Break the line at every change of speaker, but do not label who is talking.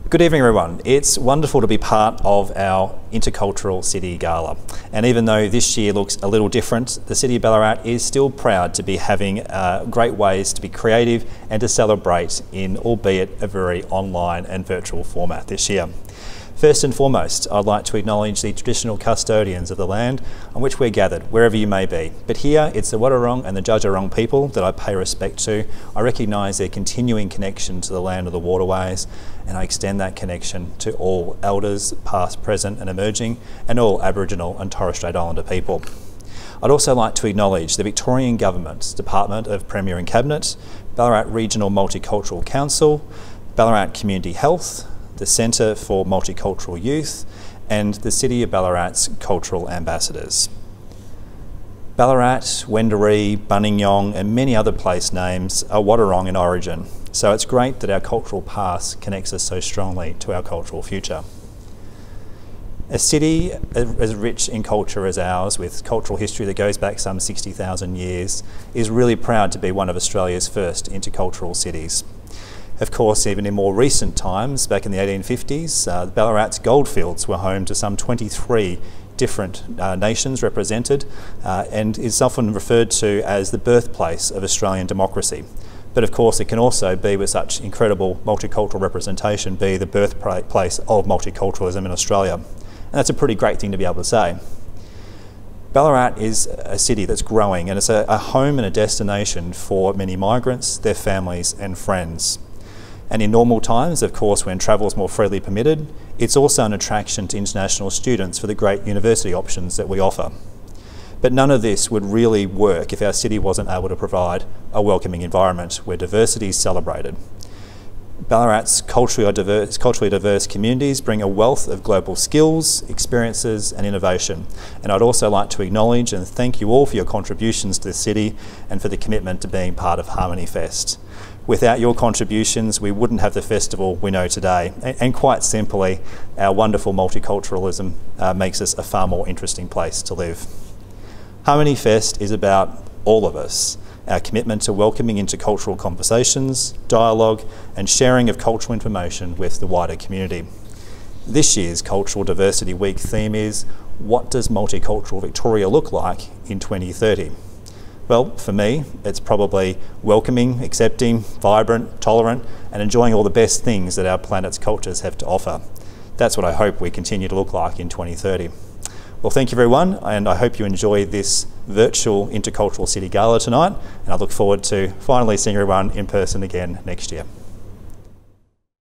Good evening everyone. It's wonderful to be part of our Intercultural City Gala. And even though this year looks a little different, the City of Ballarat is still proud to be having great ways to be creative and to celebrate in, albeit a very online and virtual format this year. First and foremost, I'd like to acknowledge the traditional custodians of the land on which we're gathered, wherever you may be. But here, it's the Wadawurrung and the Judjarong people that I pay respect to. I recognise their continuing connection to the land of the waterways, and I extend that connection to all elders, past, present and emerging, and all Aboriginal and Torres Strait Islander people. I'd also like to acknowledge the Victorian Government's Department of Premier and Cabinet, Ballarat Regional Multicultural Council, Ballarat Community Health, the Centre for Multicultural Youth, and the City of Ballarat's cultural ambassadors. Ballarat, Wendouree, Buninyong and many other place names are Wadawurrung in origin, so it's great that our cultural past connects us so strongly to our cultural future. A city as rich in culture as ours, with cultural history that goes back some 60,000 years, is really proud to be one of Australia's first intercultural cities. Of course, even in more recent times, back in the 1850s, Ballarat's goldfields were home to some 23 different nations represented and is often referred to as the birthplace of Australian democracy. But of course, it can also be, with such incredible multicultural representation, be the birthplace of multiculturalism in Australia. And that's a pretty great thing to be able to say. Ballarat is a city that's growing, and it's a home and a destination for many migrants, their families and friends. And in normal times, of course, when travel is more freely permitted, it's also an attraction to international students for the great university options that we offer. But none of this would really work if our city wasn't able to provide a welcoming environment where diversity is celebrated. Ballarat's culturally diverse communities bring a wealth of global skills, experiences and innovation. And I'd also like to acknowledge and thank you all for your contributions to the city and for the commitment to being part of Harmony Fest. Without your contributions, we wouldn't have the festival we know today. And quite simply, our wonderful multiculturalism makes us a far more interesting place to live. Harmony Fest is about all of us, our commitment to welcoming intercultural conversations, dialogue, and sharing of cultural information with the wider community. This year's Cultural Diversity Week theme is, what does multicultural Victoria look like in 2030? Well, for me, it's probably welcoming, accepting, vibrant, tolerant, and enjoying all the best things that our planet's cultures have to offer. That's what I hope we continue to look like in 2030. Well, thank you everyone, and I hope you enjoy this virtual Intercultural City Gala tonight, and I look forward to finally seeing everyone in person again next year.